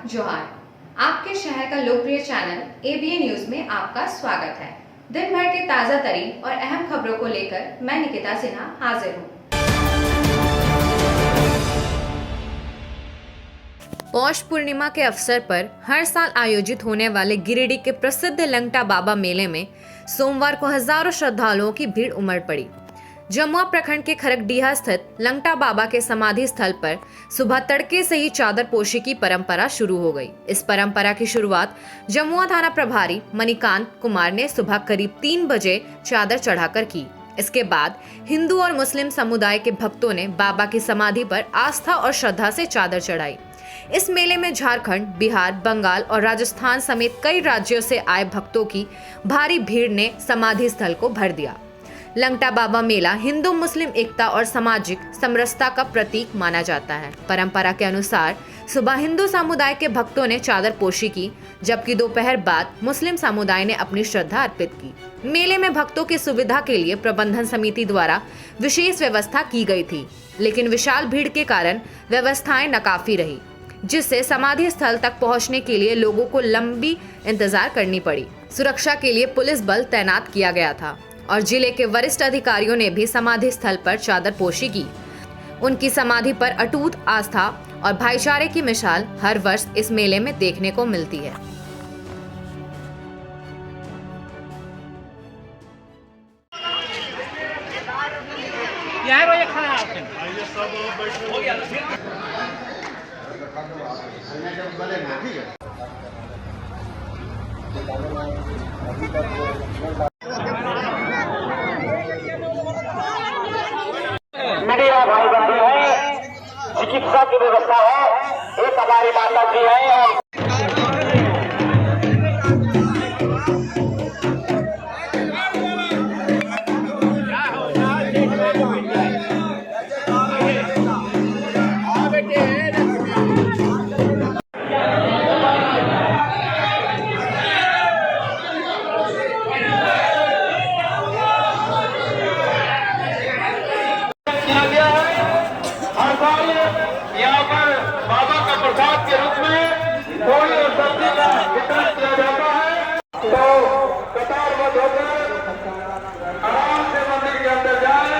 जोहार। आपके शहर का लोकप्रिय चैनल एबीएन न्यूज में आपका स्वागत है। दिन भर के ताजा तरीन और अहम खबरों को लेकर मैं निकिता सिन्हा हाजिर हूँ। पौष पूर्णिमा के अवसर पर हर साल आयोजित होने वाले गिरिडीह के प्रसिद्ध लंगटा बाबा मेले में सोमवार को हजारों श्रद्धालुओं की भीड़ उमड़ पड़ी। जमुआ प्रखंड के खरकडीहा स्थित लंगटा बाबा के समाधि स्थल पर सुबह तड़के से ही चादर पोशी की परंपरा शुरू हो गई। इस परंपरा की शुरुआत जमुआ थाना प्रभारी मणिकांत कुमार ने सुबह करीब 3 बजे चादर चढ़ाकर की। इसके बाद हिंदू और मुस्लिम समुदाय के भक्तों ने बाबा की समाधि पर आस्था और श्रद्धा से चादर चढ़ाई। इस मेले में झारखंड, बिहार, बंगाल और राजस्थान समेत कई राज्यों से आए भक्तों की भारी भीड़ ने समाधि स्थल को भर दिया। लंगटा बाबा मेला हिंदू मुस्लिम एकता और सामाजिक समरसता का प्रतीक माना जाता है। परंपरा के अनुसार सुबह हिंदू समुदाय के भक्तों ने चादर पोशी की, जबकि दोपहर बाद मुस्लिम समुदाय ने अपनी श्रद्धा अर्पित की। मेले में भक्तों की सुविधा के लिए प्रबंधन समिति द्वारा विशेष व्यवस्था की गई थी, लेकिन विशाल भीड़ के कारण व्यवस्थाएं नाकाफी रही, जिससे समाधि स्थल तक पहुंचने के लिए लोगों को लंबी इंतजार करनी पड़ी। सुरक्षा के लिए पुलिस बल तैनात किया गया था और जिले के वरिष्ठ अधिकारियों ने भी समाधि स्थल पर चादर पोशी की। उनकी समाधि पर अटूट आस्था और भाईचारे की मिसाल हर वर्ष इस मेले में देखने को मिलती है। मीडिया भाई बंधु है, चिकित्सा की व्यवस्था है, एक हमारी माता जी है और यहाँ पर बाबा का प्रसाद के रूप में फूल और सब्जी का वितरण किया जाता है। तो कतारबद्ध होकर आराम से मंदिर के अंदर जाए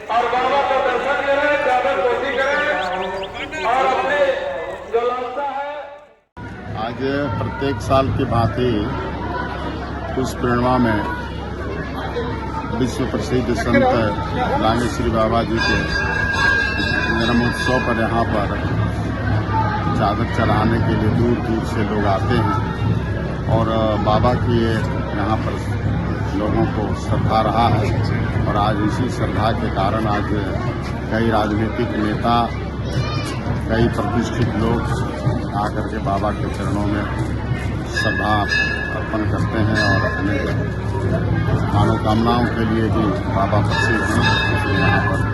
और बाबा का दर्शन करें, चादर पोशी करें और अपने जो लालसा है। आज प्रत्येक साल की भांति उस पूर्णिमा में विश्व प्रसिद्ध संत रामेश्वरी बाबा जी के जन्मोत्सव पर यहाँ पर चादर चढ़ाने के लिए दूर दूर से लोग आते हैं और बाबा की यहाँ पर लोगों को श्रद्धा रहा है। और आज इसी श्रद्धा के कारण आज कई राजनीतिक नेता, कई प्रतिष्ठित लोग आकर के बाबा के चरणों में श्रद्धा अर्पण करते हैं और अपने मनोकामनाओं के लिए भी बाबा प्रसिद्ध हैं, यहाँ पर।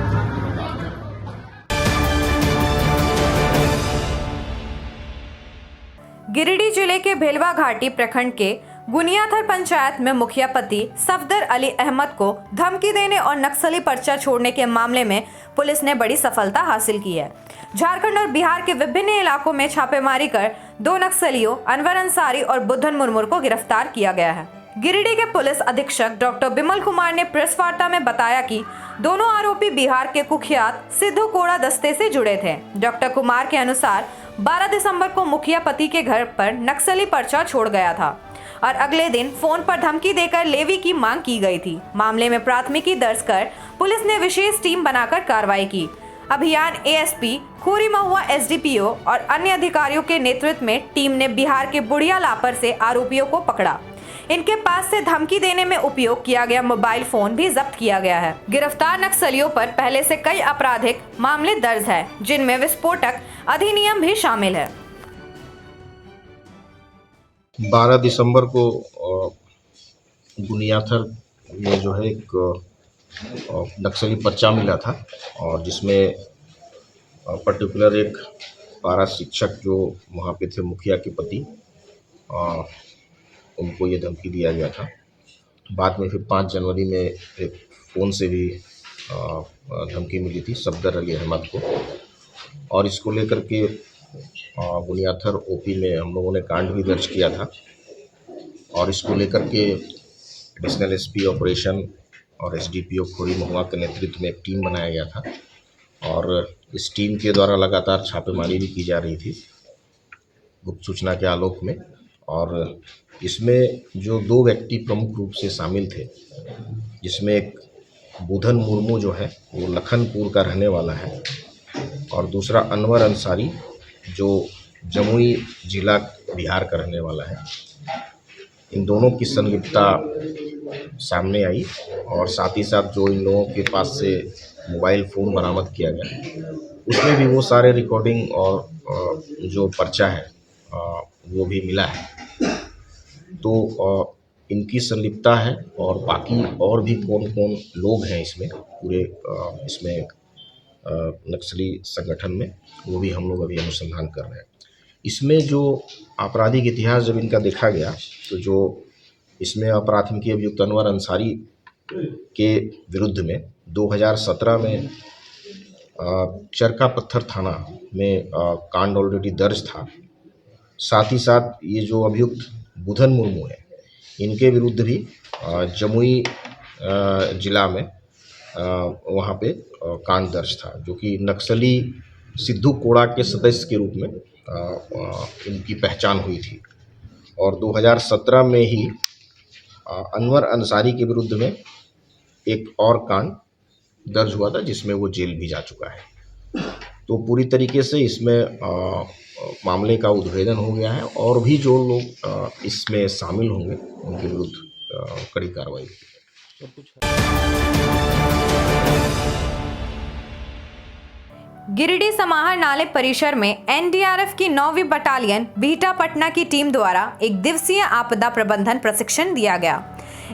गिरिडीह जिले के भेलवा घाटी प्रखंड के गुनियाथर पंचायत में मुखिया पति सफदर अली अहमद को धमकी देने और नक्सली पर्चा छोड़ने के मामले में पुलिस ने बड़ी सफलता हासिल की है। झारखंड और बिहार के विभिन्न इलाकों में छापेमारी कर 2 नक्सलियों अनवर अंसारी और बुद्धन मुर्मू को गिरफ्तार किया गया है। गिरिडीह के पुलिस अधीक्षक डॉक्टर बिमल कुमार ने प्रेस वार्ता में बताया कि दोनों आरोपी बिहार के कुख्यात सिद्धू कोड़ा दस्ते से जुड़े थे। डॉक्टर कुमार के अनुसार 12 दिसंबर को मुखिया पति के घर पर नक्सली पर्चा छोड़ गया था और अगले दिन फोन पर धमकी देकर लेवी की मांग की गई थी। मामले में प्राथमिकी दर्ज कर पुलिस ने विशेष टीम बनाकर कार्रवाई की। अभियान एएसपी खोरी महुआ, एसडीपीओ और अन्य अधिकारियों के नेतृत्व में टीम ने बिहार के बुढ़िया लापर से आरोपियों को पकड़ा। इनके पास से धमकी देने में उपयोग किया गया मोबाइल फोन भी जब्त किया गया है। गिरफ्तार नक्सलियों पर पहले से कई आपराधिक मामले दर्ज है, जिनमें विस्फोटक अधिनियम भी शामिल है। 12 दिसंबर को गुनियाथर में जो है एक नक्सली पर्चा मिला था और जिसमें पर्टिकुलर एक पारा शिक्षक जो वहाँ पे थे, मुखिया के पति, उनको ये धमकी दिया गया था। बाद में फिर 5 जनवरी में एक फ़ोन से भी धमकी मिली थी सफदर अली अहमद को, और इसको लेकर के बुनियाथर ओपी में हम लोगों ने कांड भी दर्ज किया था और इसको लेकर के एडिशनल एसपी ऑपरेशन और एसडीपीओ खोरी महुआ के नेतृत्व में एक टीम बनाया गया था और इस टीम के द्वारा लगातार छापेमारी भी की जा रही थी गुप्त सूचना के आलोक में। और इसमें जो 2 व्यक्ति प्रमुख रूप से शामिल थे, जिसमें एक बुधन मुर्मू जो है वो लखनपुर का रहने वाला है और दूसरा अनवर अंसारी जो जमुई जिला बिहार का रहने वाला है। इन दोनों की संलिप्तता सामने आई और साथ ही साथ जो इन लोगों के पास से मोबाइल फ़ोन बरामद किया गया उसमें भी वो सारे रिकॉर्डिंग और जो पर्चा है वो भी मिला है। तो इनकी संलिप्तता है और बाकी और भी कौन कौन लोग हैं इसमें पूरे इसमें नक्सली संगठन में, वो भी हम लोग अभी अनुसंधान कर रहे हैं। इसमें जो आपराधिक इतिहास जब इनका देखा गया तो जो इसमें अपराध अभियुक्त अनवर अंसारी के विरुद्ध में 2017 में चरका पत्थर थाना में कांड ऑलरेडी दर्ज था। साथ ही साथ ये जो अभियुक्त बुधन मुर्मू है इनके विरुद्ध भी जमुई जिला में वहाँ पे कांड दर्ज था, जो कि नक्सली सिद्धू कोड़ा के सदस्य के रूप में इनकी पहचान हुई थी। और 2017 में ही अनवर अंसारी के विरुद्ध में एक और कांड दर्ज हुआ था जिसमें वो जेल भी जा चुका है। तो पूरी तरीके से इसमें मामले का उद्भेदन हो गया है और भी जो लोग इसमें शामिल होंगे उनके विरुद्ध कड़ी कार्रवाई होगी। गिरिडीह समाहर नाले परिसर में एनडीआरएफ की 9वीं बटालियन बीटा पटना की टीम द्वारा एक दिवसीय आपदा प्रबंधन प्रशिक्षण दिया गया।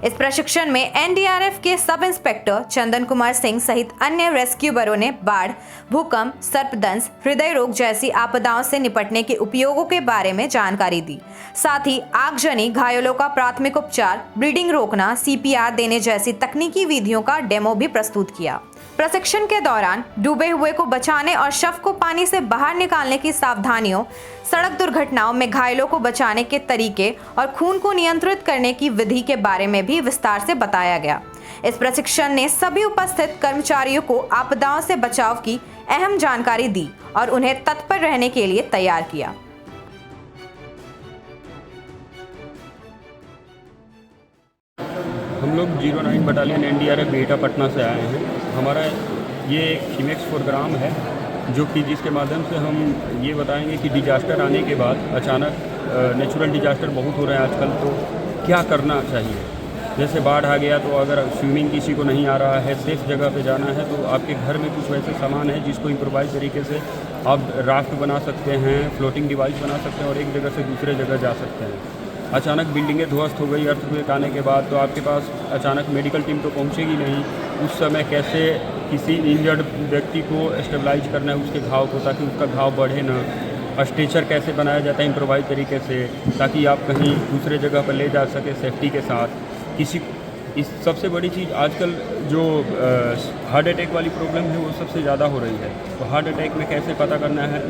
इस प्रशिक्षण में एनडीआरएफ के सब इंस्पेक्टर चंदन कुमार सिंह सहित अन्य रेस्क्यूबरों ने बाढ़, भूकंप, सर्पदंश, हृदय रोग जैसी आपदाओं से निपटने के उपयोगों के बारे में जानकारी दी। साथ ही आगजनी, घायलों का प्राथमिक उपचार, ब्लीडिंग रोकना, सीपीआर देने जैसी तकनीकी विधियों का डेमो भी प्रस्तुत किया। प्रशिक्षण के दौरान डूबे हुए को बचाने और शव को पानी से बाहर निकालने की सावधानियों, सड़क दुर्घटनाओं में घायलों को बचाने के तरीके और खून को नियंत्रित करने की विधि के बारे में भी विस्तार से बताया गया। इस प्रशिक्षण ने सभी उपस्थित कर्मचारियों को आपदाओं से बचाव की अहम जानकारी दी और उन्हें तत्पर रहने के लिए तैयार किया। हम लोग 09 बटालियन एनडीआरएफ बीटा पटना से आए हैं। हमारा ये एक सीमेक्स प्रोग्राम है जो कि जिसके माध्यम से हम ये बताएंगे कि डिजास्टर आने के बाद अचानक नेचुरल डिजास्टर बहुत हो रहे हैं आजकल, तो क्या करना चाहिए। जैसे बाढ़ आ गया तो अगर स्विमिंग किसी को नहीं आ रहा है, सेफ जगह पे जाना है, तो आपके घर में कुछ वैसे सामान है जिसको इम्प्रोवाइज तरीके से आप राफ्ट बना सकते हैं, फ्लोटिंग डिवाइस बना सकते हैं और एक जगह से दूसरे जगह जा सकते हैं। अचानक बिल्डिंगें ध्वस्त हो गई अर्थक्वेक आने के बाद, तो आपके पास अचानक मेडिकल टीम तो पहुंचेगी नहीं। उस समय कैसे किसी इंजर्ड व्यक्ति को स्टेबलाइज करना है उसके घाव को, ताकि उसका घाव बढ़े ना। स्ट्रेचर कैसे बनाया जाता है इम्प्रोवाइज तरीके से, ताकि आप कहीं दूसरे जगह पर ले जा सके सेफ्टी के साथ। इस सबसे बड़ी चीज़ आजकल जो हार्ट अटैक वाली प्रॉब्लम है वो सबसे ज़्यादा हो रही है। तो हार्ट अटैक में कैसे पता करना है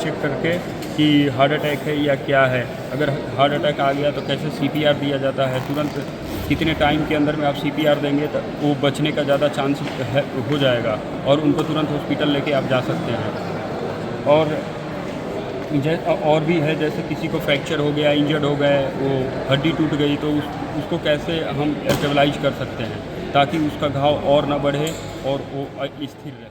चेक करके कि हार्ट अटैक है या क्या है। अगर हार्ट अटैक आ गया तो कैसे सीपीआर दिया जाता है, तुरंत कितने टाइम के अंदर में आप सीपीआर देंगे तो वो बचने का ज़्यादा चांस हो जाएगा और उनको तुरंत हॉस्पिटल लेके आप जा सकते हैं। और भी है, जैसे किसी को फ्रैक्चर हो गया, इंजर्ड हो गए, वो हड्डी टूट गई, तो उसको कैसे हम स्टेबलाइज कर सकते हैं ताकि उसका घाव और ना बढ़े और वो स्थिर रहे।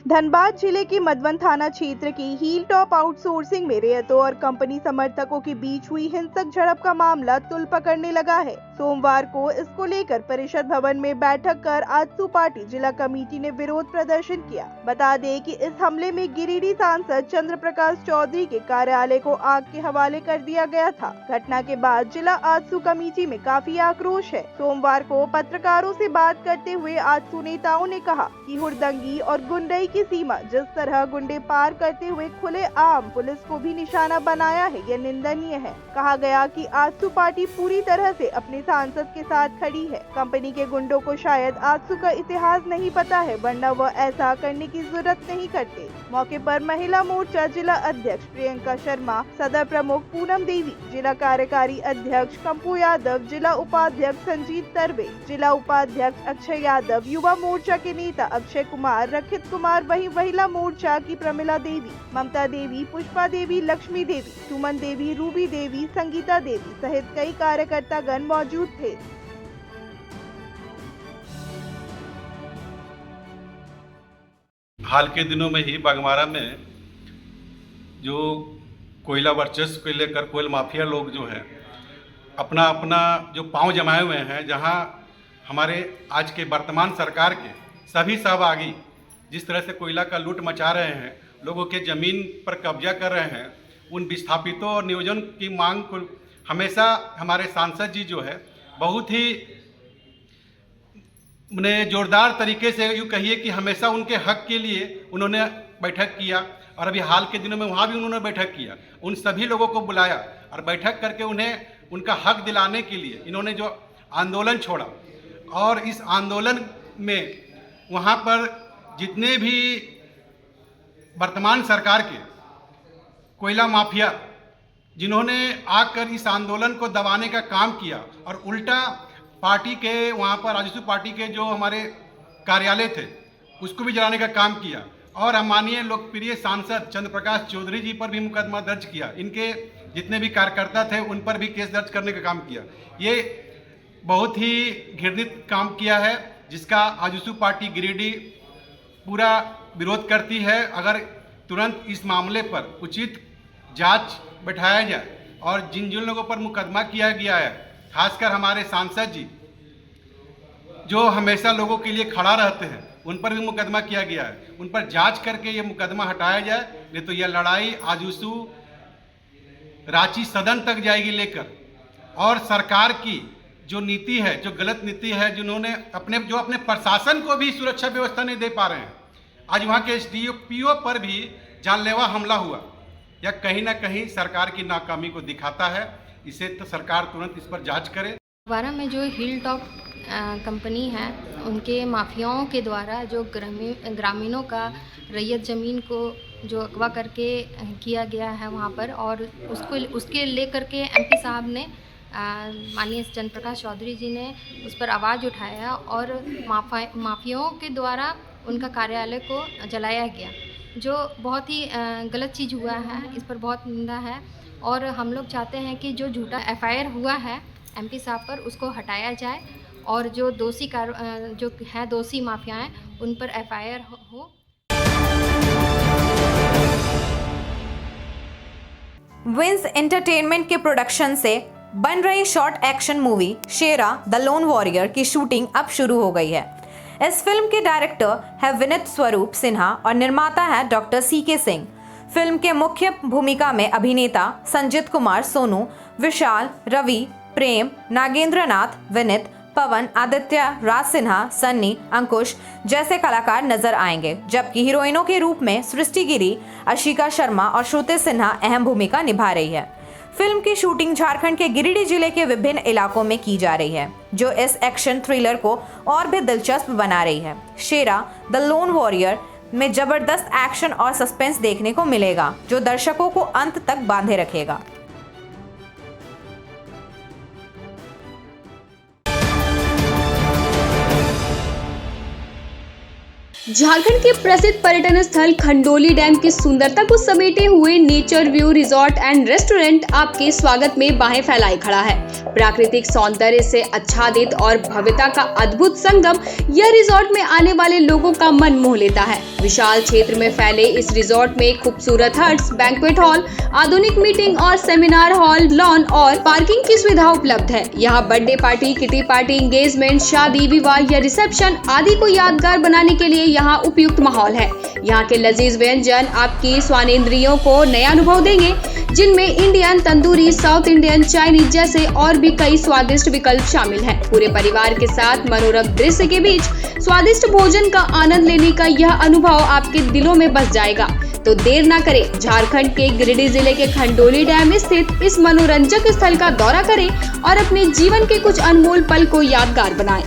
धनबाद जिले की मधवन थाना क्षेत्र की हील टॉप आउटसोर्सिंग में रेयतों और कंपनी समर्थकों के बीच हुई हिंसक झड़प का मामला तुल पकड़ने लगा है। सोमवार को इसको लेकर परिषद भवन में बैठक कर आजसू पार्टी जिला कमेटी ने विरोध प्रदर्शन किया। बता दें कि इस हमले में गिरिडीह सांसद चंद्र प्रकाश चौधरी के कार्यालय को आग के हवाले कर दिया गया था। घटना के बाद जिला आजसू कमेटी में काफी आक्रोश है। सोमवार को पत्रकारों से बात करते हुए आजसू नेताओं ने कहा कि हुड़दंगी और गुंडई की सीमा जिस तरह गुंडे पार करते हुए खुलेआम पुलिस को भी निशाना बनाया है, यह निंदनीय है। कहा गया कि आजसू पार्टी पूरी तरह से अपने सांसद के साथ खड़ी है। कंपनी के गुंडों को शायद आजसू का इतिहास नहीं पता है, वरना वह ऐसा करने की जरूरत नहीं करते। मौके पर महिला मोर्चा जिला अध्यक्ष प्रियंका शर्मा, सदर प्रमुख पूनम देवी, जिला कार्यकारी अध्यक्ष कंपू यादव, जिला उपाध्यक्ष संजीत तरवे, जिला उपाध्यक्ष अक्षय यादव, युवा मोर्चा के नेता अक्षय कुमार, रखित कुमार, वहीं महिला मोर्चा की प्रमिला देवी, ममता देवी, पुष्पा देवी, लक्ष्मी देवी, सुमन देवी, रूबी देवी, संगीता देवी सहित कई कार्यकर्तागण मौजूद थे। हाल के दिनों में ही बागमारा में जो कोयला वर्चस्व को लेकर कोयल माफिया लोग जो हैं अपना अपना जो पांव जमाए हुए हैं, जहां हमारे आज के वर्तमान सरकार के सभी सहभागी जिस तरह से कोयला का लूट मचा रहे हैं, लोगों के ज़मीन पर कब्जा कर रहे हैं, उन विस्थापितों और नियोजन की मांग को हमेशा हमारे सांसद जी जो है बहुत ही उन्हें जोरदार तरीके से यूँ कहिए कि हमेशा उनके हक के लिए उन्होंने बैठक किया, और अभी हाल के दिनों में वहाँ भी उन्होंने बैठक किया। उन सभी लोगों को बुलाया और बैठक करके उन्हें उनका हक दिलाने के लिए इन्होंने जो आंदोलन छोड़ा, और इस आंदोलन में वहाँ पर जितने भी वर्तमान सरकार के कोयला माफिया जिन्होंने आकर इस आंदोलन को दबाने का काम किया और उल्टा पार्टी के वहाँ पर आजसू पार्टी के जो हमारे कार्यालय थे उसको भी जलाने का काम किया, और हम माननीय लोकप्रिय सांसद चंद्र प्रकाश चौधरी जी पर भी मुकदमा दर्ज किया। इनके जितने भी कार्यकर्ता थे उन पर भी केस दर्ज करने का काम किया। ये बहुत ही घृणित काम किया है, जिसका आजसू पार्टी गिरिडीह पूरा विरोध करती है। अगर तुरंत इस मामले पर उचित जांच बैठाया जाए और जिन जिन लोगों पर मुकदमा किया गया है, खासकर हमारे सांसद जी जो हमेशा लोगों के लिए खड़ा रहते हैं, उन पर भी मुकदमा किया गया है, उन पर जांच करके ये मुकदमा हटाया जाए, नहीं तो यह लड़ाई आजसू रांची सदन तक जाएगी लेकर। और सरकार की जो नीति है, जो गलत नीति है, जिन्होंने अपने प्रशासन को भी सुरक्षा व्यवस्था नहीं दे पा रहे हैं। आज वहाँ के SDPO पर भी जानलेवा हमला हुआ, यह कहीं ना कहीं सरकार की नाकामी को दिखाता है। इसे तो सरकार तुरंत इस पर जांच करे। बागमारा में जो हिल टॉप कंपनी है, उनके माफियाओं के द्वारा जो ग्रामीणों का रैयत ज़मीन को जो अगवा करके किया गया है वहाँ पर, और उसके लेकर के MP साहब ने माननीय चंद्र प्रकाश चौधरी जी ने उस पर आवाज़ उठाया और माफियाओं के द्वारा उनका कार्यालय को जलाया गया, जो बहुत ही गलत चीज़ हुआ है। इस पर बहुत निंदा है, और हम लोग चाहते हैं कि जो झूठा FIR हुआ है MP साहब पर, उसको हटाया जाए, और जो दोषी माफिया हैं उन पर FIR हो। विंस एंटरटेनमेंट के प्रोडक्शन से बन रही short action movie Shera the loan warrior की शूटिंग अब शुरू हो गई है। इस फिल्म के डायरेक्टर है विनीत स्वरूप सिन्हा और निर्माता है डॉक्टर CK सिंह। फिल्म के मुख्य भूमिका में अभिनेता संजीत कुमार सोनू, विशाल, रवि, प्रेम, नागेंद्र नाथ, विनीत, पवन, आदित्य, राज सिन्हा, सन्नी, अंकुश जैसे कलाकार नजर आएंगे, जबकि हीरोइनों के रूप में सृष्टि गिरी, आशिका शर्मा और श्रुति सिन्हा अहम भूमिका निभा रही है। फिल्म की शूटिंग झारखंड के गिरिडीह जिले के विभिन्न इलाकों में की जा रही है, जो इस एक्शन थ्रिलर को और भी दिलचस्प बना रही है। शेरा द लोन वॉरियर में जबरदस्त एक्शन और सस्पेंस देखने को मिलेगा, जो दर्शकों को अंत तक बांधे रखेगा। झारखंड के प्रसिद्ध पर्यटन स्थल खंडोली डैम की सुंदरता को समेटे हुए nature view resort and restaurant आपके स्वागत में बाहें फैलाए खड़ा है। प्राकृतिक सौंदर्य से आच्छादित और भव्यता का अद्भुत संगम यह रिजॉर्ट में आने वाले लोगों का मन मोह लेता है। विशाल क्षेत्र में फैले इस रिजॉर्ट में खूबसूरत हट्स, बैंक्वेट हॉल, आधुनिक मीटिंग और सेमिनार हॉल, लॉन और पार्किंग की सुविधा उपलब्ध है। यहाँ birthday party, kitty party, engagement, शादी, विवाह या रिसेप्शन आदि को यादगार बनाने के लिए यहाँ यहाँ उपयुक्त माहौल है। यहाँ के लजीज व्यंजन आपकी स्वानेंद्रियों को नया अनुभव देंगे, जिनमें Indian, tandoori, south Indian, Chinese जैसे और भी कई स्वादिष्ट विकल्प शामिल हैं। पूरे परिवार के साथ मनोरम दृश्य के बीच स्वादिष्ट भोजन का आनंद लेने का यह अनुभव आपके दिलों में बस जाएगा। तो देर ना करें, झारखंड के गिरिडीह जिले के खंडोली डैम स्थित इस मनोरंजक स्थल का दौरा करें और अपने जीवन के कुछ अनमोल पल को यादगार बनाएं।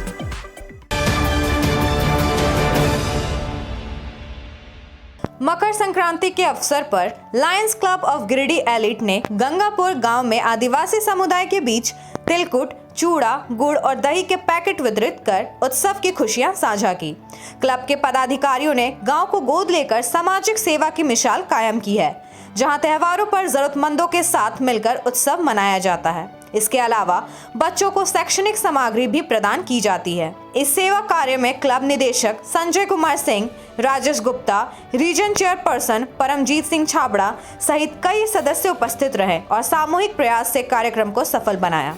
मकर संक्रांति के अवसर पर Lions club of Giridih elite ने गंगापुर गांव में आदिवासी समुदाय के बीच तिलकुट, चूड़ा, गुड़ और दही के पैकेट वितरित कर उत्सव की खुशियां साझा की। क्लब के पदाधिकारियों ने गांव को गोद लेकर सामाजिक सेवा की मिसाल कायम की है, जहां त्योहारों पर जरूरतमंदों के साथ मिलकर उत्सव मनाया जाता है। इसके अलावा बच्चों को शैक्षणिक सामग्री भी प्रदान की जाती है। इस सेवा कार्य में क्लब निदेशक संजय कुमार सिंह, राजेश गुप्ता, रीजन चेयरपर्सन परमजीत सिंह छाबड़ा सहित कई सदस्य उपस्थित रहे और सामूहिक प्रयास से कार्यक्रम को सफल बनाया।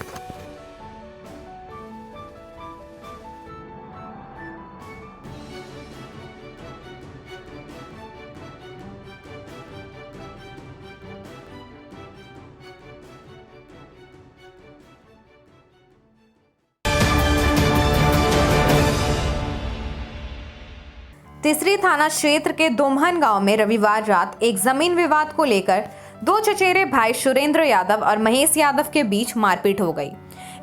तीसरी थाना क्षेत्र के दोमहन गांव में रविवार रात एक जमीन विवाद को लेकर दो चचेरे भाई सुरेंद्र यादव और महेश यादव के बीच मारपीट हो गई।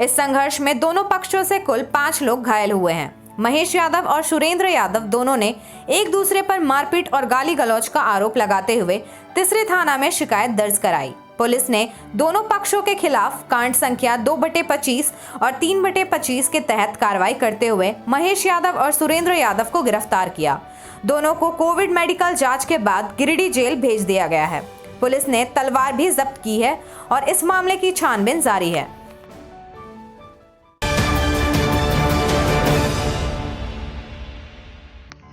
इस संघर्ष में दोनों पक्षों से कुल 5 लोग घायल हुए हैं। महेश यादव और सुरेंद्र यादव दोनों ने एक दूसरे पर मारपीट और गाली गलौज का आरोप लगाते हुए तीसरी थाना में शिकायत दर्ज कराई। पुलिस ने दोनों पक्षों के खिलाफ कांड संख्या 2/25 और 3/25 के तहत कार्रवाई करते हुए महेश यादव और सुरेंद्र यादव को गिरफ्तार किया। दोनों को कोविड मेडिकल जांच के बाद गिरिडीह जेल भेज दिया गया है। पुलिस ने तलवार भी जब्त की है और इस मामले की छानबीन जारी है।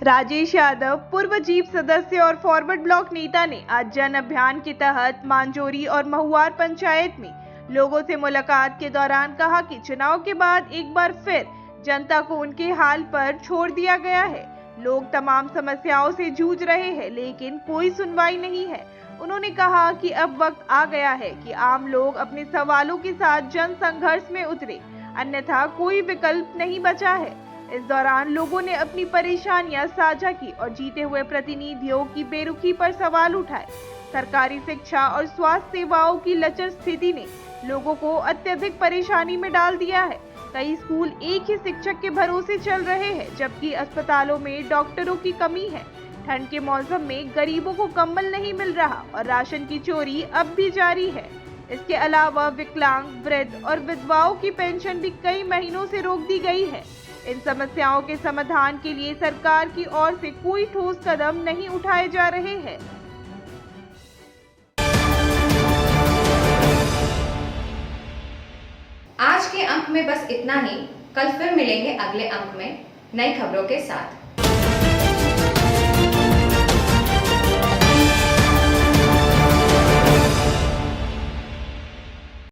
राजेश यादव, पूर्व जीप सदस्य और फॉरवर्ड ब्लॉक नेता ने आज जन अभियान के तहत मांजोरी और महुआर पंचायत में लोगों से मुलाकात के दौरान कहा कि चुनाव के बाद एक बार फिर जनता को उनके हाल पर छोड़ दिया गया है। लोग तमाम समस्याओं से जूझ रहे हैं, लेकिन कोई सुनवाई नहीं है। उन्होंने कहा कि अब वक्त आ गया है कि आम लोग अपने सवालों के साथ जन संघर्ष में उतरे, अन्यथा कोई विकल्प नहीं बचा है। इस दौरान लोगों ने अपनी परेशानियां साझा की और जीते हुए प्रतिनिधियों की बेरुखी पर सवाल उठाए। सरकारी शिक्षा और स्वास्थ्य सेवाओं की लचर स्थिति ने लोगों को अत्यधिक परेशानी में डाल दिया है। कई स्कूल एक ही शिक्षक के भरोसे चल रहे हैं, जबकि अस्पतालों में डॉक्टरों की कमी है। ठंड के मौसम में गरीबों को कंबल नहीं मिल रहा और राशन की चोरी अब भी जारी है। इसके अलावा विकलांग, वृद्ध और विधवाओं की पेंशन भी कई महीनों से रोक दी गई है। इन समस्याओं के समाधान के लिए सरकार की ओर से कोई ठोस कदम नहीं उठाए जा रहे हैं। आज के अंक में बस इतना ही। कल फिर मिलेंगे अगले अंक में नई खबरों के साथ।